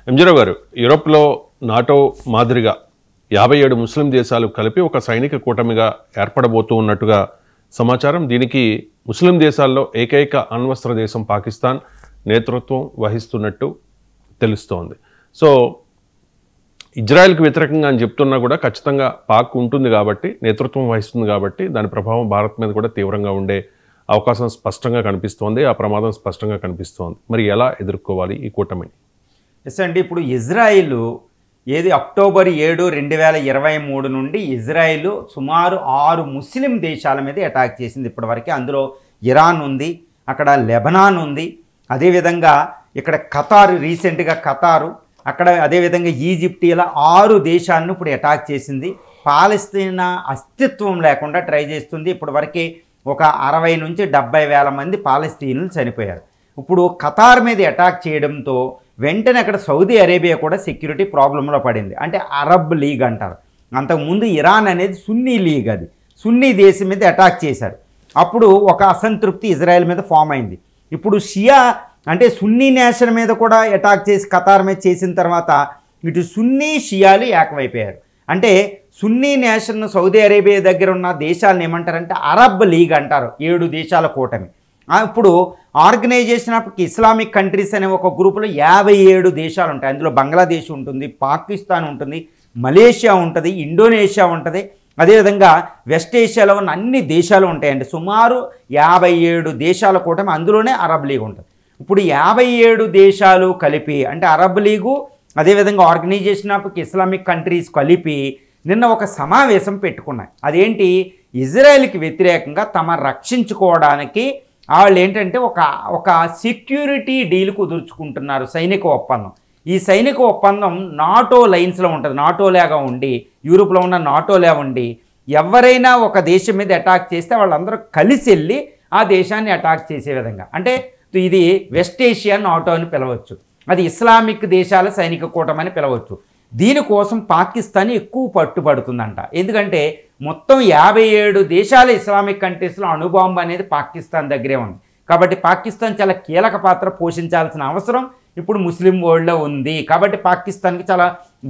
ఎంజీరావు గారు, యూరోప్లో నాటో మాదిరిగా 57 ముస్లిం దేశాలు కలిపి ఒక సైనిక కూటమిగా ఏర్పడబోతూ ఉన్నట్టుగా సమాచారం. దీనికి ముస్లిం దేశాల్లో ఏకైక అణ్వస్త్ర దేశం పాకిస్తాన్ నేతృత్వం వహిస్తున్నట్టు తెలుస్తోంది. సో ఇజ్రాయెల్కి వ్యతిరేకంగా అని చెప్తున్నా కూడా ఖచ్చితంగా పాక్ ఉంటుంది కాబట్టి, నేతృత్వం వహిస్తుంది కాబట్టి దాని ప్రభావం భారత్ మీద కూడా తీవ్రంగా ఉండే అవకాశం స్పష్టంగా కనిపిస్తోంది. ఆ ప్రమాదం స్పష్టంగా కనిపిస్తోంది. మరి ఎలా ఎదుర్కోవాలి ఈ కూటమిని? ఎస్ అండి, ఇప్పుడు ఇజ్రాయిల్ అక్టోబర్ 7, 2023 నుండి ఇజ్రాయిల్ సుమారు 6 ముస్లిం దేశాల మీద అటాక్ చేసింది ఇప్పటివరకు. అందులో ఇరాన్ ఉంది, అక్కడ లెబనాన్ ఉంది, అదేవిధంగా ఇక్కడ ఖతార్, రీసెంట్గా ఖతారు, అక్కడ అదేవిధంగా ఈజిప్ట్, ఇలా 6 దేశాలను ఇప్పుడు అటాక్ చేసింది. పాలస్తీనా అస్తిత్వం లేకుండా ట్రై చేస్తుంది. ఇప్పటివరకు ఒక 60 నుంచి 70 వేల మంది పాలస్తీనులు చనిపోయారు. ఇప్పుడు ఖతార్ మీద అటాక్ చేయడంతో వెంటనే అక్కడ సౌదీ అరేబియా కూడా సెక్యూరిటీ ప్రాబ్లంలో పడింది. అంటే అరబ్ లీగ్ అంటారు. అంతకుముందు ఇరాన్ అనేది సున్నీ లీగ్, అది సున్నీ దేశం మీద అటాక్ చేశారు. అప్పుడు ఒక అసంతృప్తి ఇజ్రాయెల్ మీద ఫామ్ అయింది. ఇప్పుడు షియా అంటే సున్నీ నేషన్ మీద కూడా అటాక్ చేసి ఖతార్ మీద చేసిన తర్వాత ఇటు సున్నీ షియాలు ఏకమైపోయారు. అంటే సున్నీ నేషన్ సౌదీ అరేబియా దగ్గర ఉన్న దేశాలను ఏమంటారంటే అరబ్ లీగ్ అంటారు, 7 దేశాల కూటమి. ఇప్పుడు ఆర్గనైజేషన్ ఆఫ్ ఇస్లామిక్ కంట్రీస్ అనే ఒక గ్రూపులో 57 దేశాలు ఉంటాయి. అందులో బంగ్లాదేశ్ ఉంటుంది, పాకిస్తాన్ ఉంటుంది, మలేషియా ఉంటుంది, ఇండోనేషియా ఉంటుంది, అదేవిధంగా వెస్ట్ ఏషియాలో ఉన్న అన్ని దేశాలు ఉంటాయండి. సుమారు 57 దేశాల కూటమి, అందులోనే అరబ్ లీగ్ ఉంటుంది. ఇప్పుడు 57 దేశాలు కలిపి, అంటే అరబ్ లీగు అదేవిధంగా ఆర్గనైజేషన్ ఆఫ్ ఇస్లామిక్ కంట్రీస్ కలిపి నిన్న ఒక సమావేశం పెట్టుకున్నాయి. అదేంటి, ఇజ్రాయెల్కి వ్యతిరేకంగా తమ రక్షించుకోవడానికి వాళ్ళు ఏంటంటే ఒక సెక్యూరిటీ డీల్ కుదుర్చుకుంటున్నారు, సైనిక ఒప్పందం. ఈ సైనిక ఒప్పందం నాటో లైన్స్లో ఉంటుంది, నాటోలాగా ఉండి, యూరోప్లో ఉన్న నాటోలా ఉండి, ఎవరైనా ఒక దేశం మీద అటాక్ చేస్తే వాళ్ళందరూ కలిసి వెళ్ళి ఆ దేశాన్ని అటాక్ చేసే విధంగా. అంటే ఇది వెస్ట్ ఏషియా నాటో అని పిలవచ్చు, అది ఇస్లామిక్ దేశాల సైనిక కూటమి అని పిలవచ్చు. దీనికోసం పాకిస్తాన్ ఎక్కువ పట్టుబడుతుందంట. ఎందుకంటే మొత్తం 57 దేశాల ఇస్లామిక్ కంట్రీస్లో అణుబాంబు అనేది పాకిస్తాన్ దగ్గరే ఉంది. కాబట్టి పాకిస్తాన్ చాలా కీలక పాత్ర పోషించాల్సిన అవసరం ఇప్పుడు ముస్లిం వరల్డ్లో ఉంది. కాబట్టి పాకిస్తాన్కి చాలా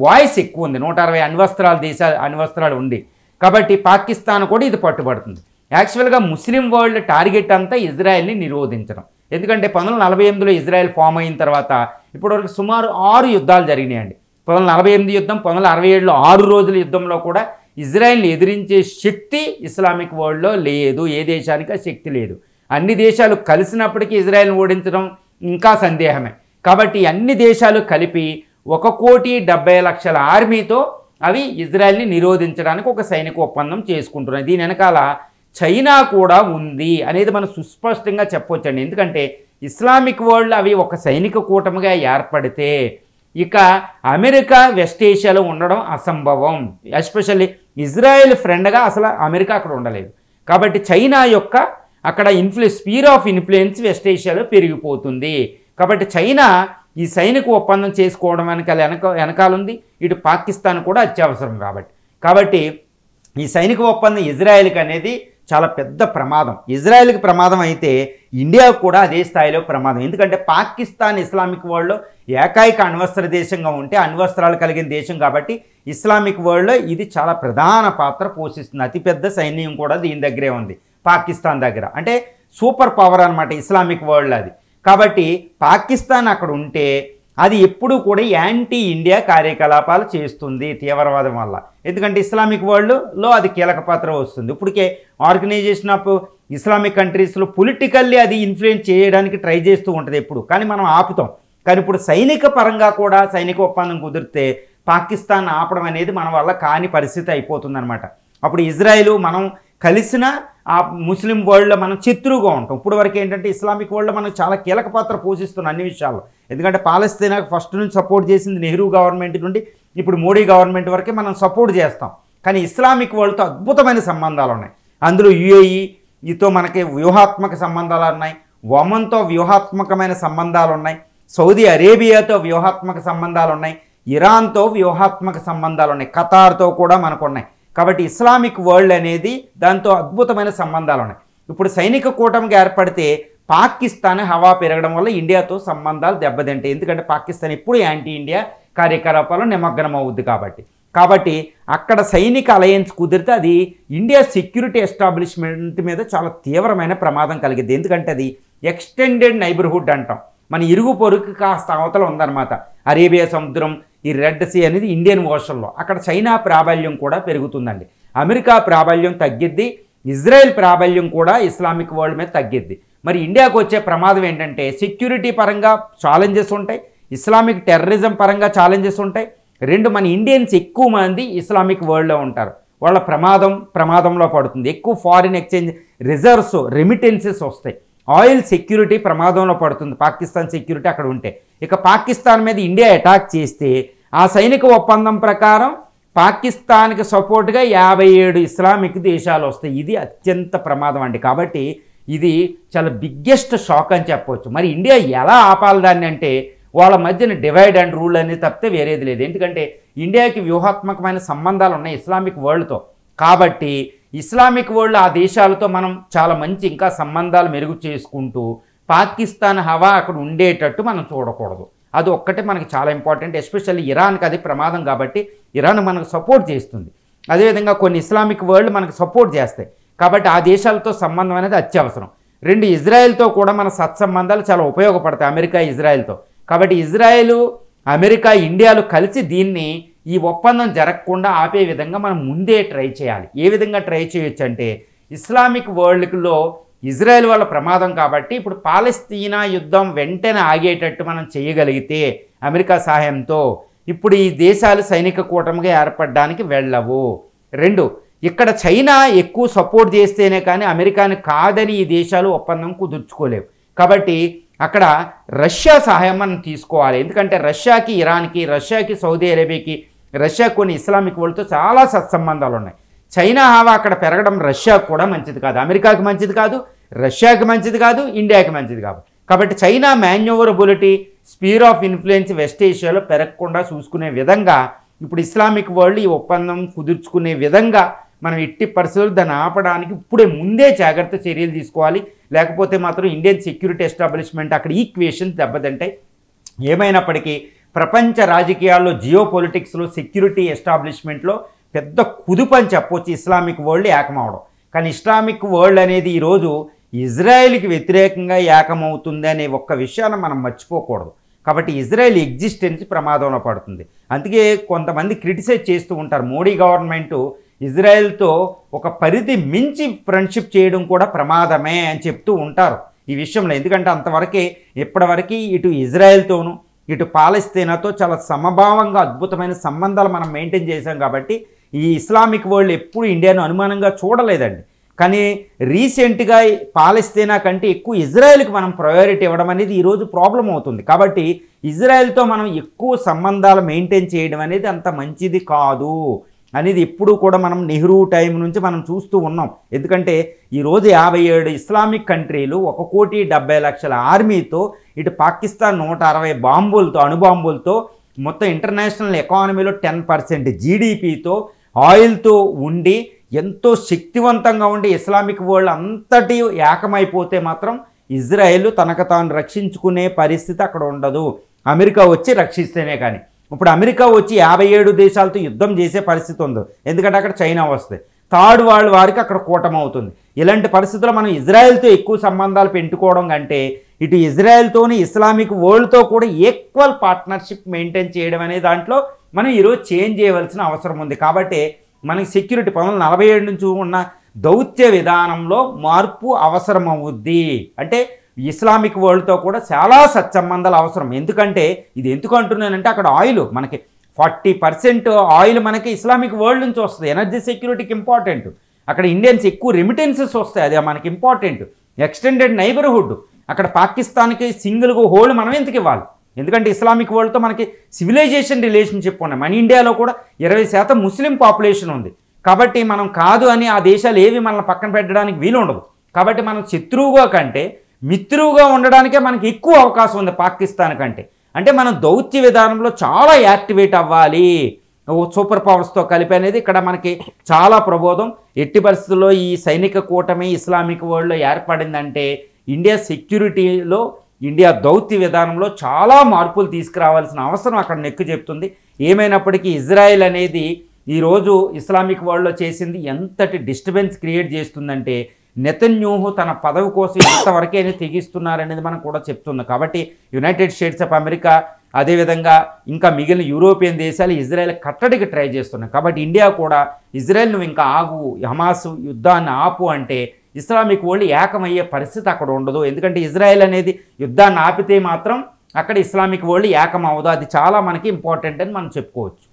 వాయిస్ ఎక్కువ ఉంది. 160 అణ్వస్త్రాలు ఉంది. కాబట్టి పాకిస్తాన్ కూడా ఇది పట్టుబడుతుంది. యాక్చువల్గా ముస్లిం వరల్డ్ టార్గెట్ అంతా ఇజ్రాయెల్ని నిరోధించడం. ఎందుకంటే 1948లో ఇజ్రాయెల్ ఫామ్ అయిన తర్వాత ఇప్పటివరకు సుమారు 6 యుద్ధాలు జరిగినాయండి. 1948 యుద్ధం, 1967లో 6 రోజుల యుద్ధంలో కూడా ఇజ్రాయెల్ని ఎదిరించే శక్తి ఇస్లామిక్ వరల్డ్లో లేదు. ఏ దేశానికి ఆ శక్తి లేదు. అన్ని దేశాలు కలిసినప్పటికీ ఇజ్రాయెల్ని ఓడించడం ఇంకా సందేహమే. కాబట్టి అన్ని దేశాలు కలిపి 1,70,00,000 ఆర్మీతో అవి ఇజ్రాయెల్ని నిరోధించడానికి ఒక సైనిక ఒప్పందం చేసుకుంటున్నాయి. దీని వెనకాల చైనా కూడా ఉంది అనేది మనం సుస్పష్టంగా చెప్పవచ్చండి. ఎందుకంటే ఇస్లామిక్ వరల్డ్ అవి ఒక సైనిక కూటమిగా ఏర్పడితే ఇక అమెరికా వెస్ట్ ఏషియాలో ఉండడం అసంభవం. ఎస్పెషల్లీ ఇజ్రాయెల్ ఫ్రెండ్గా అసలు అమెరికా అక్కడ ఉండలేదు. కాబట్టి చైనా యొక్క అక్కడ స్పీర్ ఆఫ్ ఇన్ఫ్లుయెన్స్ వెస్ట్ ఏషియాలో పెరిగిపోతుంది. కాబట్టి చైనా ఈ సైనిక ఒప్పందం చేసుకోవడం వెనకాలుంది. ఇటు పాకిస్తాన్ కూడా అత్యవసరం. కాబట్టి ఈ సైనిక ఒప్పందం ఇజ్రాయెల్కి అనేది చాలా పెద్ద ప్రమాదం. ఇజ్రాయెల్కి ప్రమాదం అయితే ఇండియాకు కూడా అదే స్థాయిలో ప్రమాదం. ఎందుకంటే పాకిస్తాన్ ఇస్లామిక్ వరల్డ్లో ఏకైక అణ్వస్త్ర దేశంగా ఉంటే, అణ్వస్త్రాలు కలిగిన దేశం కాబట్టి ఇస్లామిక్ వరల్డ్లో ఇది చాలా ప్రధాన పాత్ర పోషిస్తుంది. అతిపెద్ద సైన్యం కూడా దీని దగ్గరే ఉంది, పాకిస్తాన్ దగ్గర. అంటే సూపర్ పవర్ అనమాట ఇస్లామిక్ వరల్డ్ అది. కాబట్టి పాకిస్తాన్ అక్కడ ఉంటే అది ఎప్పుడూ కూడా యాంటీ ఇండియా కార్యకలాపాలు చేస్తుంది తీవ్రవాదం వల్ల. ఎందుకంటే ఇస్లామిక్ వరల్డ్లో అది కీలక పాత్ర వస్తుంది. ఇప్పటికే ఆర్గనైజేషన్ ఆఫ్ ఇస్లామిక్ కంట్రీస్లో పొలిటికల్లీ అది ఇన్ఫ్లుయెన్స్ చేయడానికి ట్రై చేస్తూ ఉంటుంది ఎప్పుడు, కానీ మనం ఆపుతాం. కానీ ఇప్పుడు సైనిక పరంగా కూడా సైనిక ఒప్పందం కుదిరితే పాకిస్తాన్ ఆపడం అనేది మన వల్ల కాని పరిస్థితి అయిపోతుందన్నమాట. అప్పుడు ఇజ్రాయెల్ మనం కలిసిన ఆ ముస్లిం వరల్డ్లో మనం శత్రువుగా ఉంటాం. ఇప్పుడు వరకు ఏంటంటే ఇస్లామిక్ వరల్డ్లో మనం చాలా కీలక పాత్ర పోషిస్తున్నాం అన్ని విషయాల్లో. ఎందుకంటే పాలస్తీనాకు ఫస్ట్ నుంచి సపోర్ట్ చేసింది నెహ్రూ గవర్నమెంట్ నుండి ఇప్పుడు మోడీ గవర్నమెంట్ వరకే మనం సపోర్ట్ చేస్తాం. కానీ ఇస్లామిక్ వరల్డ్తో అద్భుతమైన సంబంధాలు ఉన్నాయి. అందులో యుఏఈతో మనకి వ్యూహాత్మక సంబంధాలు ఉన్నాయి, ఒమన్తో వ్యూహాత్మకమైన సంబంధాలు ఉన్నాయి, సౌదీ అరేబియాతో వ్యూహాత్మక సంబంధాలు ఉన్నాయి, ఇరాన్తో వ్యూహాత్మక సంబంధాలు ఉన్నాయి, ఖతార్తో కూడా మనకు ఉన్నాయి. కాబట్టి ఇస్లామిక్ వరల్డ్ అనేది దాంతో అద్భుతమైన సంబంధాలు ఉన్నాయి. ఇప్పుడు సైనిక కూటమికి ఏర్పడితే పాకిస్తాన్ హవా పెరగడం వల్ల ఇండియాతో సంబంధాలు దెబ్బతింటాయి. ఎందుకంటే పాకిస్తాన్ ఎప్పుడు యాంటీ ఇండియా కార్యకలాపాలు నిమగ్నం అవుద్ది కాబట్టి అక్కడ సైనిక అలయన్స్ కుదిరితే అది ఇండియా సెక్యూరిటీ ఎస్టాబ్లిష్మెంట్ మీద చాలా తీవ్రమైన ప్రమాదం కలిగిద్ది. ఎందుకంటే అది ఎక్స్టెండెడ్ నైబర్హుడ్ అంటాం. మన ఇరుగు పొరుగు కాస్త అవతల ఉందన్నమాట. అరేబియా సముద్రం, ఈ రెడ్ సీ అనేది ఇండియన్ ఓషన్లో. అక్కడ చైనా ప్రాబల్యం కూడా పెరుగుతుందండి. అమెరికా ప్రాబల్యం తగ్గిద్ది, ఇజ్రాయెల్ ప్రాబల్యం కూడా ఇస్లామిక్ వరల్డ్ మీద తగ్గిద్ది. మరి ఇండియాకు వచ్చే ప్రమాదం ఏంటంటే సెక్యూరిటీ పరంగా ఛాలెంజెస్ ఉంటాయి, ఇస్లామిక్ టెర్రరిజం పరంగా ఛాలెంజెస్ ఉంటాయి. రెండు, మన ఇండియన్స్ ఎక్కువ మంది ఇస్లామిక్ వరల్డ్లో ఉంటారు, వాళ్ళ ప్రమాదంలో పడుతుంది. ఎక్కువ ఫారిన్ ఎక్స్చేంజ్ రిజర్వ్స్, రెమిటెన్సెస్ వస్తాయి. ఆయిల్ సెక్యూరిటీ ప్రమాదంలో పడుతుంది పాకిస్తాన్ సెక్యూరిటీ అక్కడ ఉంటే. ఇక పాకిస్తాన్ మీద ఇండియా అటాక్ చేస్తే ఆ సైనిక ఒప్పందం ప్రకారం పాకిస్తాన్కి సపోర్ట్గా 57 ఇస్లామిక్ దేశాలు వస్తాయి. ఇది అత్యంత ప్రమాదం అండి. కాబట్టి ఇది చాలా బిగ్గెస్ట్ షాక్ అని చెప్పవచ్చు. మరి ఇండియా ఎలా ఆపాలి దాన్ని అంటే వాళ్ళ మధ్యన డివైడ్ అండ్ రూల్ అనేది తప్పితే వేరేది లేదు. ఎందుకంటే ఇండియాకి వ్యూహాత్మకమైన సంబంధాలు ఉన్నాయి ఇస్లామిక్ వరల్డ్తో. కాబట్టి ఇస్లామిక్ వరల్డ్ ఆ దేశాలతో మనం చాలా మంచి ఇంకా సంబంధాలు మెరుగు చేసుకుంటూ పాకిస్తాన్ హవా అక్కడ ఉండేటట్టు మనం చూడకూడదు. అది ఒక్కటే మనకి చాలా ఇంపార్టెంట్. ఎస్పెషల్లీ ఇరాన్కి అది ప్రమాదం కాబట్టి ఇరాన్ మనకు సపోర్ట్ చేస్తుంది. అదేవిధంగా కొన్ని ఇస్లామిక్ వరల్డ్ మనకు సపోర్ట్ చేస్తాయి. కాబట్టి ఆ దేశాలతో సంబంధం అనేది అత్యవసరం. రెండు, ఇజ్రాయెల్తో కూడా మన సత్సంబంధాలు చాలా ఉపయోగపడతాయి, అమెరికా ఇజ్రాయెల్తో. కాబట్టి ఇజ్రాయెల్, అమెరికా, ఇండియాలు కలిసి దీన్ని ఈ ఒప్పందం జరగకుండా ఆపే విధంగా మనం ముందే ట్రై చేయాలి. ఏ విధంగా ట్రై చేయొచ్చు అంటే ఇస్లామిక్ వరల్డ్లో ఇజ్రాయెల్ వాళ్ళ ప్రమాదం కాబట్టి ఇప్పుడు పాలస్తీనా యుద్ధం వెంటనే ఆగేటట్టు మనం చేయగలిగితే అమెరికా సహాయంతో ఇప్పుడు ఈ దేశాలు సైనిక కూటమిగా ఏర్పడడానికి వెళ్ళవు. రెండు, ఇక్కడ చైనా ఎక్కువ సపోర్ట్ చేస్తేనే కానీ అమెరికాని కాదని ఈ దేశాలు ఒప్పందం కుదుర్చుకోలేవు. కాబట్టి అక్కడ రష్యా సహాయం మనం తీసుకోవాలి. ఎందుకంటే రష్యాకి ఇరాన్కి, రష్యాకి సౌదీ అరేబియాకి, రష్యా కొన్ని ఇస్లామిక్ వరల్డ్తో చాలా సత్సంబంధాలు ఉన్నాయి. చైనా హావా అక్కడ పెరగడం రష్యాకు కూడా మంచిది కాదు, అమెరికాకి మంచిది కాదు, రష్యాకి మంచిది కాదు, ఇండియాకి మంచిది కాదు. కాబట్టి China manoeuvrability, sphere of influence west ఏషియాలో పెరగకుండా చూసుకునే విధంగా ఇప్పుడు ఇస్లామిక్ వరల్డ్ ఈ ఒప్పందం కుదుర్చుకునే విధంగా మనం ఎట్టి పరిస్థితులు దాన్ని ఆపడానికి ఇప్పుడే ముందే జాగ్రత్త చర్యలు తీసుకోవాలి. లేకపోతే మాత్రం ఇండియన్ సెక్యూరిటీ ఎస్టాబ్లిష్మెంట్ అక్కడ ఈక్వేషన్స్ దెబ్బతింటాయి. ఏమైనప్పటికీ ప్రపంచ రాజకీయాల్లో, జియో పొలిటిక్స్లో, సెక్యూరిటీ ఎస్టాబ్లిష్మెంట్లో పెద్ద కుదుపు అని చెప్పొచ్చు ఇస్లామిక్ వరల్డ్ ఏకమవడం. కానీ ఇస్లామిక్ వరల్డ్ అనేది ఈరోజు ఇజ్రాయెల్కి వ్యతిరేకంగా ఏకమవుతుంది అనే ఒక్క విషయాన్ని మనం మర్చిపోకూడదు. కాబట్టి ఇజ్రాయెల్ ఎగ్జిస్టెన్స్ ప్రమాదంలో పడుతుంది. అందుకే కొంతమంది క్రిటిసైజ్ చేస్తూ ఉంటారు, మోడీ గవర్నమెంటు ఇజ్రాయెల్తో ఒక పరిధి మించి ఫ్రెండ్షిప్ చేయడం కూడా ప్రమాదమే అని చెప్తూ ఉంటారు ఈ విషయంలో. ఎందుకంటే అంతవరకే ఇప్పటివరకు ఇటు ఇజ్రాయెల్తోనూ ఇటు పాలస్తీనాతో చాలా సమభావంగా అద్భుతమైన సంబంధాలు మనం మెయింటైన్ చేశాం. కాబట్టి ఈ ఇస్లామిక్ వరల్డ్ ఎప్పుడు ఇండియాను అనుమానంగా చూడలేదండి. కానీ రీసెంట్గా పాలస్తీనా కంటే ఎక్కువ ఇజ్రాయెల్కి మనం ప్రయారిటీ ఇవ్వడం అనేది ఈరోజు ప్రాబ్లం అవుతుంది. కాబట్టి ఇజ్రాయెల్తో మనం ఎక్కువ సంబంధాలు మెయింటైన్ చేయడం అనేది అంత మంచిది కాదు అనేది ఎప్పుడు కూడా మనం నెహ్రూ టైం నుంచి మనం చూస్తూ ఉన్నాం. ఎందుకంటే ఈరోజు 57 ఇస్లామిక్ కంట్రీలు 1,70,00,000 ఆర్మీతో ఇటు పాకిస్తాన్ 160 బాంబులతో, అణుబాంబులతో మొత్తం ఇంటర్నేషనల్ ఎకానమీలో 10% జీడిపితో, ఆయిల్తో ఉండి ఎంతో శక్తివంతంగా ఉండి ఇస్లామిక్ వరల్డ్ అంతటి ఏకమైపోతే మాత్రం ఇజ్రాయెల్ తనకు తాను రక్షించుకునే పరిస్థితి అక్కడ ఉండదు, అమెరికా వచ్చి రక్షిస్తేనే. కానీ ఇప్పుడు అమెరికా వచ్చి 57 దేశాలతో యుద్ధం చేసే పరిస్థితి ఉంది. ఎందుకంటే అక్కడ చైనా వస్తుంది, థర్డ్ వరల్డ్ వారికి అక్కడ కూటమి అవుతుంది. ఇలాంటి పరిస్థితుల్లో మనం ఇజ్రాయెల్తో ఎక్కువ సంబంధాలు పెట్టుకోవడం కంటే ఇటు ఇజ్రాయెల్తోని ఇస్లామిక్ వరల్డ్తో కూడా ఈక్వల్ పార్ట్నర్షిప్ మెయింటైన్ చేయడం అనే దాంట్లో మనం ఈరోజు చేంజ్ చేయవలసిన అవసరం ఉంది. కాబట్టి మనకి సెక్యూరిటీ 1947 నుంచి ఉన్న దౌత్య విధానంలో మార్పు అవసరం అవుద్ది. అంటే ఇస్లామిక్ వరల్డ్తో కూడా చాలా సత్సంబంధాలు అవసరం. ఎందుకంటే ఇది ఎందుకు అంటున్నానంటే అక్కడ ఆయిల్ మనకి 40% ఆయిల్ మనకి ఇస్లామిక్ వరల్డ్ నుంచి వస్తుంది. ఎనర్జీ సెక్యూరిటీకి ఇంపార్టెంట్. అక్కడ ఇండియన్స్ ఎక్కువ రెమిటెన్సెస్ వస్తాయి, అది మనకి ఇంపార్టెంట్. ఎక్స్టెండెడ్ నైబర్హుడ్, అక్కడ పాకిస్తాన్కి సింగిల్గా హోల్డ్ మనం ఎందుకు ఇవ్వాలి? ఎందుకంటే ఇస్లామిక్ వరల్డ్తో మనకి సివిలైజేషన్ రిలేషన్షిప్ ఉన్నాయి. మన ఇండియాలో కూడా 20% ముస్లిం పాపులేషన్ ఉంది. కాబట్టి మనం కాదు అని ఆ దేశాలు ఏవి మనల్ని పక్కన పెట్టడానికి వీలు ఉండదు. కాబట్టి మనం శత్రువుగా కంటే మిత్రువుగా ఉండడానికే మనకి ఎక్కువ అవకాశం ఉంది పాకిస్తాన్ కంటే. అంటే మనం దౌత్య విధానంలో చాలా యాక్టివేట్ అవ్వాలి సూపర్ పవర్స్తో కలిపి అనేది ఇక్కడ మనకి చాలా ప్రబోధం. ఎట్టి పరిస్థితుల్లో ఈ సైనిక కూటమి ఇస్లామిక్ వరల్డ్లో ఏర్పడిందంటే ఇండియా సెక్యూరిటీలో, ఇండియా దౌత్య విధానంలో చాలా మార్పులు తీసుకురావాల్సిన అవసరం అక్కడ నెక్కు చెప్తుంది. ఏమైనప్పటికీ ఇజ్రాయెల్ అనేది ఈరోజు ఇస్లామిక్ వరల్డ్లో చేసింది ఎంతటి డిస్టర్బెన్స్ క్రియేట్ చేస్తుందంటే, నెతన్యాహు తన పదవి కోసం ఎంతవరకైనా తెగిస్తున్నారనేది మనం కూడా చెప్తుంది. కాబట్టి యునైటెడ్ స్టేట్స్ ఆఫ్ అమెరికా, అదేవిధంగా ఇంకా మిగిలిన యూరోపియన్ దేశాలు ఇజ్రాయెల్ కట్టడికి ట్రై చేస్తున్నాయి. కాబట్టి ఇండియా కూడా ఇజ్రాయెల్ నువ్వు ఇంకా ఆగు, హమాస్ యుద్ధాన్ని ఆపు అంటే ఇస్లామిక్ వరల్డ్ ఏకమయ్యే పరిస్థితి అక్కడ ఉండదు. ఎందుకంటే ఇజ్రాయెల్ అనేది యుద్ధాన్ని ఆపితే మాత్రం అక్కడ ఇస్లామిక్ వరల్డ్ ఏకం అవ్వదు. అది చాలా మనకి ఇంపార్టెంట్ అని మనం చెప్పుకోవచ్చు.